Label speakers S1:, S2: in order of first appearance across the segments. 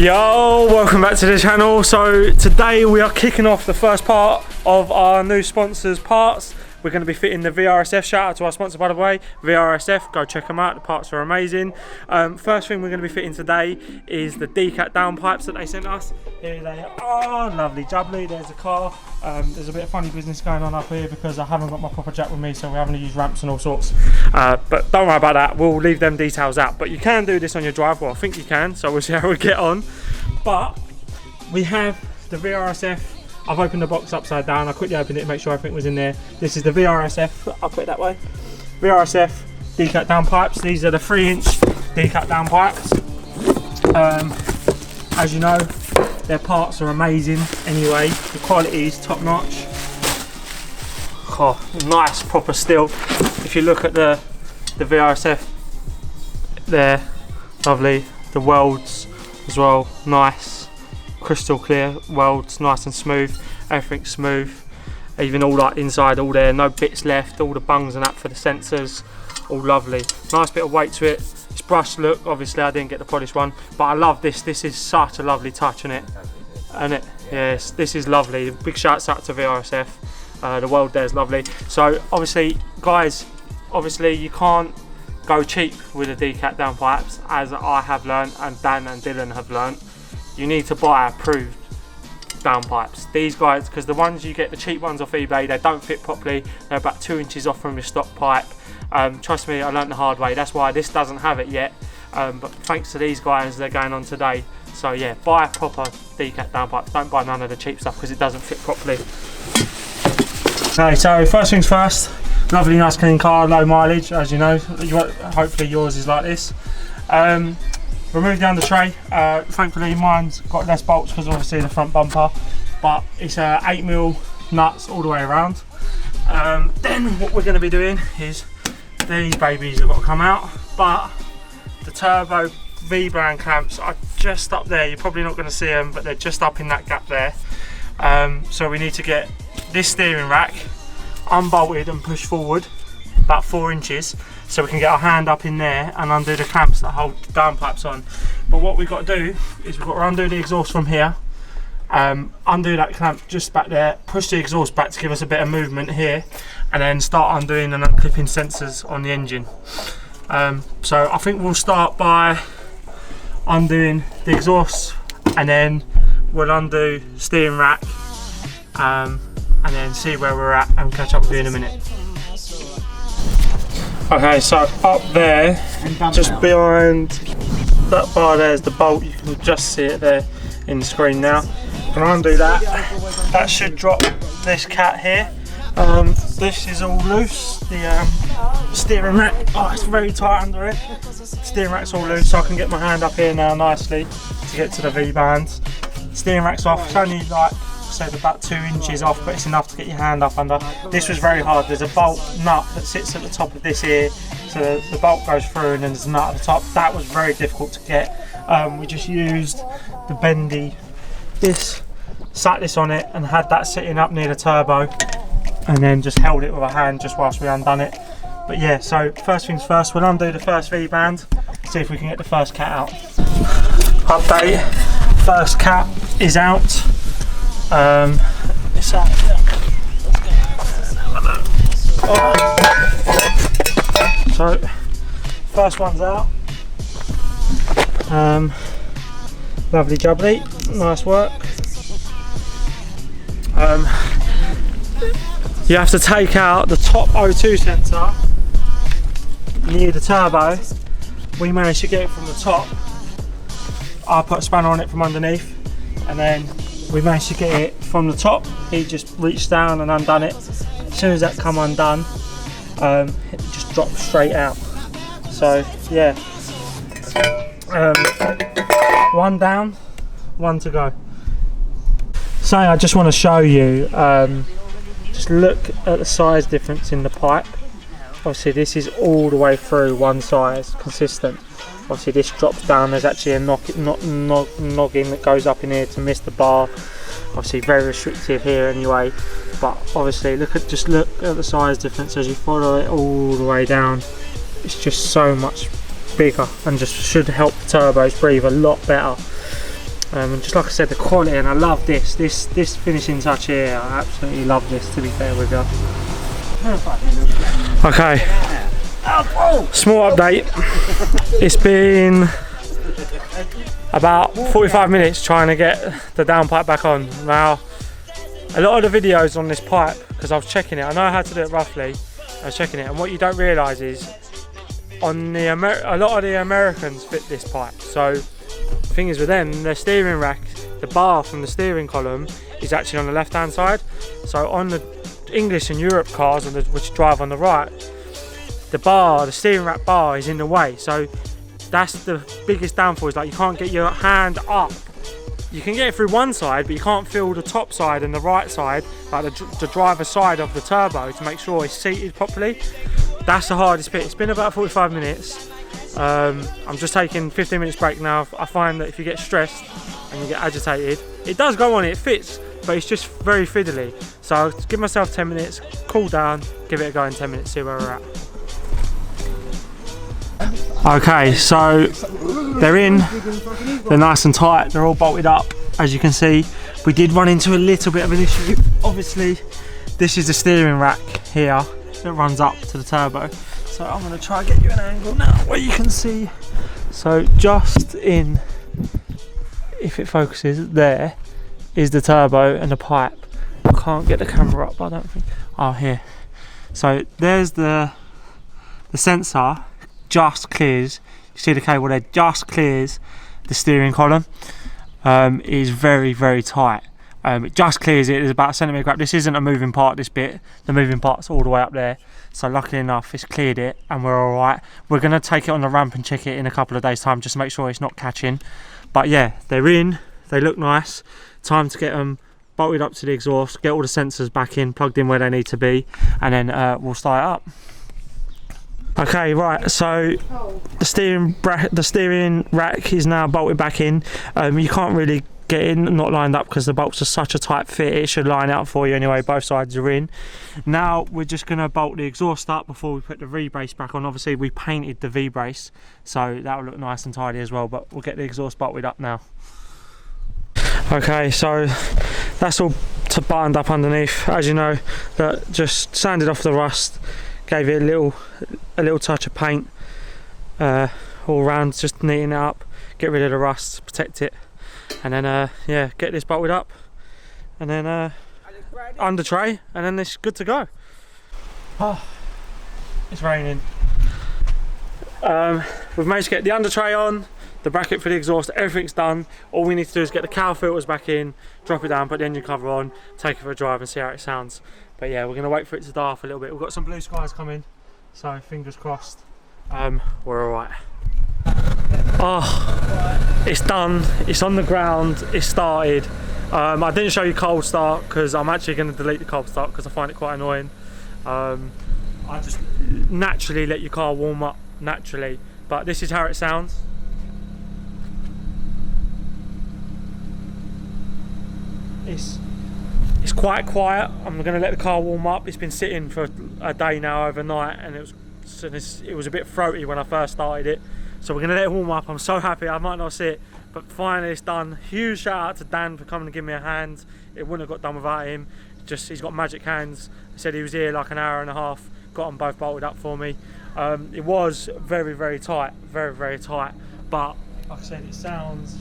S1: Yo, welcome back to the channel. So today we are kicking off the first part of our new sponsors parts. We're going to be fitting the VRSF. Shout out to our sponsor, by the way, VRSF. Go check them out, the parts are amazing. First thing we're going to be fitting today is the Cat Downpipes that they sent us. Here they are, lovely jubbly. There's a car. There's a bit of funny business going on up here because I haven't got my proper jack with me, so we're having to use ramps and all sorts. But don't worry about that, we'll leave them details out. But you can do this on your drive, well I think you can, so we'll see how we get on. But we have the VRSF. I've opened the box upside down. I quickly opened it to make sure everything was in there. This is the VRSF, I'll put it that way. VRSF Cat Downpipes. These are the 3-inch Cat Downpipes. As you know, their parts are amazing anyway. The quality is top notch. Oh, nice proper steel. If you look at the VRSF, they're lovely. The welds as well, nice. Crystal clear welds, nice and smooth, everything's smooth, even all like inside, all there, no bits left, all the bungs and that for the sensors, all lovely. Nice bit of weight to it. It's brushed look, obviously I didn't get the polished one, but I love this. This is such a lovely touch on it, and it, yes, this is lovely. Big shouts out to VRSF. The weld there is lovely. So obviously guys, obviously you can't go cheap with the Cat Downpipes, as I have learned and Dan and Dylan have learned. You need to buy approved downpipes. These guys, because the ones you get, the cheap ones off eBay, they don't fit properly. They're about 2 inches off from your stock pipe. Trust me, I learned the hard way. That's why this doesn't have it yet. But thanks to these guys, they're going on today. So yeah, buy a proper Cat downpipe. Don't buy none of the cheap stuff because it doesn't fit properly. Okay, so first things first. Lovely, nice, clean car, low mileage, as you know. Hopefully yours is like this. Remove the under tray. Thankfully mine's got less bolts because obviously the front bumper, but it's 8mm nuts all the way around. Then what we're going to be doing is these babies have got to come out, but the turbo V-brand clamps are just up there. You're probably not going to see them, but they're just up in that gap there. So we need to get this steering rack unbolted and pushed forward about 4 inches, so we can get our hand up in there and undo the clamps that hold the downpipes on. But what we've got to do is we've got to undo the exhaust from here, undo that clamp just back there, push the exhaust back to give us a bit of movement here, and then start undoing and unclipping sensors on the engine. So I think we'll start by undoing the exhaust, and then we'll undo steering rack, and then see where we're at and catch up with you in a minute. Okay, so up there, just behind that bar there is the bolt. You can just see it there in the screen now. I'm going to undo that. That should drop this cat here. This is all loose. The steering rack, oh, it's very tight under it. Steering rack's all loose, so I can get my hand up here now nicely to get to the V-bands. Steering rack's off. It's only like I said about 2 inches off, but it's enough to get your hand up under. This was very hard. There's a bolt nut that sits at the top of this here, so the bolt goes through and then there's a nut at the top. That was very difficult to get. We just used the bendy, sat this on it and had that sitting up near the turbo, and then just held it with a hand just whilst we undone it. But yeah, so first things first, we'll undo the first V-band, see if we can get the first cat out. Update, first cat is out. It's out. So first one's out. Lovely jubbly, nice work. You have to take out the top O2 sensor near the turbo. We managed to get it from the top. I put a spanner on it from underneath, and then we managed to get it from the top. He just reached down and undone it. As soon as that come undone, it just dropped straight out. So yeah, one down, one to go. So I just want to show you, just look at the size difference in the pipe. Obviously this is all the way through one size, consistent. Obviously this drops down, there's actually a noggin that goes up in here to miss the bar. Obviously very restrictive here anyway, but obviously just look at the size difference as you follow it all the way down. It's just so much bigger and just should help the turbos breathe a lot better. And just like I said, the quality, and I love this finishing touch here. I absolutely love this, to be fair with you. Okay, small update. It's been about 45 minutes trying to get the downpipe back on. Now, a lot of the videos on this pipe, because I was checking it, I know how to do it roughly, I was checking it, and what you don't realise is, on the a lot of the Americans fit this pipe. So the thing is with them, their steering rack, the bar from the steering column is actually on the left hand side. So on the English and Europe cars, which drive on the right, the steering rack bar is in the way. So that's the biggest downfall, is like you can't get your hand up. You can get it through one side, but you can't feel the top side and the right side, like the driver's side of the turbo, to make sure it's seated properly. That's the hardest bit. It's been about 45 minutes. I'm just taking 15 minutes break now. I find that if you get stressed and you get agitated, it does go on, it fits, but it's just very fiddly. So I'll give myself 10 minutes, cool down, give it a go in 10 minutes, see where we're at. Okay, so they're in, they're nice and tight, they're all bolted up, as you can see. We did run into a little bit of an issue. Obviously, this is the steering rack here that runs up to the turbo. So I'm going to try and get you an angle now where you can see. So just in, if it focuses, there is the turbo and the pipe. I can't get the camera up, I don't think. Oh, here. So there's the sensor, just clears. You see the cable there, just clears the steering column. It is very, very tight. It just clears it. There's about a centimetre gap. This isn't a moving part, this bit. The moving part's all the way up there. So luckily enough, it's cleared it and we're all right. We're going to take it on the ramp and check it in a couple of days' time, just to make sure it's not catching. But yeah, they're in. They look nice. Time to get them bolted up to the exhaust, get all the sensors back in, plugged in where they need to be, and then we'll start it up. Okay, right, so the steering rack is now bolted back in. You can't really get in, not lined up, because the bolts are such a tight fit. It should line out for you anyway. Both sides are in. Now we're just going to bolt the exhaust up before we put the V-brace back on. Obviously we painted the V-brace, so that will look nice and tidy as well, but we'll get the exhaust bolted up now. Okay, so that's all buttoned up underneath. As you know, that just sanded off the rust, gave it a little touch of paint all around, just neaten it up, get rid of the rust, protect it, and then yeah, get this bolted up, and then under tray, and then it's good to go. Oh, it's raining. We've managed to get the under tray on, the bracket for the exhaust, everything's done. All we need to do is get the cowl filters back in, drop it down, put the engine cover on, take it for a drive and see how it sounds. But yeah, we're going to wait for it to die off a little bit. We've got some blue skies coming, so fingers crossed. We're alright. Oh, it's done, it's on the ground, it's started. I didn't show you cold start because I'm actually going to delete the cold start because I find it quite annoying. I just naturally let your car warm up naturally, but this is how it sounds. It's quite quiet. I'm going to let the car warm up. It's been sitting for a day now, overnight, and it was a bit throaty when I first started it. So we're going to let it warm up. I'm so happy. I might not see it, but finally it's done. Huge shout out to Dan for coming to give me a hand. It wouldn't have got done without him. He's got magic hands. He said he was here like an hour and a half, got them both bolted up for me. It was very, very tight, very, very tight, but like I said, it sounds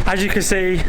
S1: as you can see,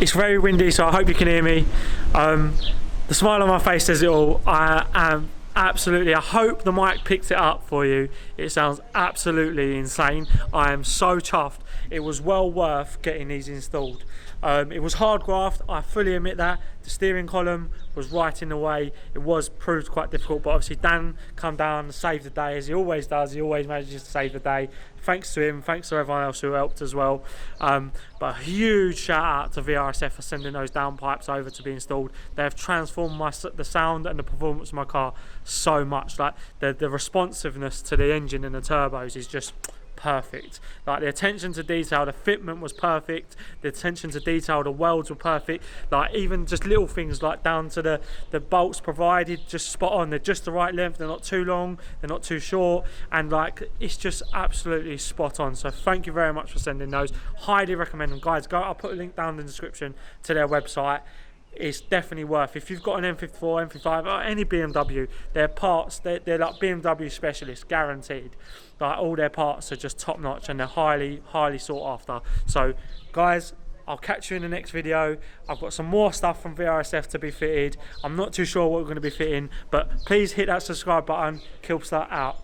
S1: it's very windy, so I hope you can hear me. The smile on my face says it all. I am absolutely, I hope the mic picked it up for you. It sounds absolutely insane. I am so chuffed. It was well worth getting these installed. It was hard graft, I fully admit that. The steering column was right in the way. It was proved quite difficult, but obviously Dan come down and saved the day, as he always does. He always manages to save the day. Thanks to him, thanks to everyone else who helped as well. But a huge shout out to VRSF for sending those downpipes over to be installed. They have transformed the sound and the performance of my car so much. Like the responsiveness to the engine and the turbos is just perfect. Like the attention to detail, the fitment was perfect, the attention to detail, the welds were perfect. Like even just little things like down to the bolts provided, just spot on. They're just the right length, they're not too long, they're not too short, and like it's just absolutely spot on. So thank you very much for sending those. Highly recommend them, guys. I'll put a link down in the description to their website. It's definitely worth. If you've got an N54, N55, or any BMW, their parts, they're like BMW specialists, guaranteed. Like all their parts are just top notch, and they're highly sought after. So guys, I'll catch you in the next video. I've got some more stuff from VRSF to be fitted. I'm not too sure what we're going to be fitting, but please hit that subscribe button. Kilbster out.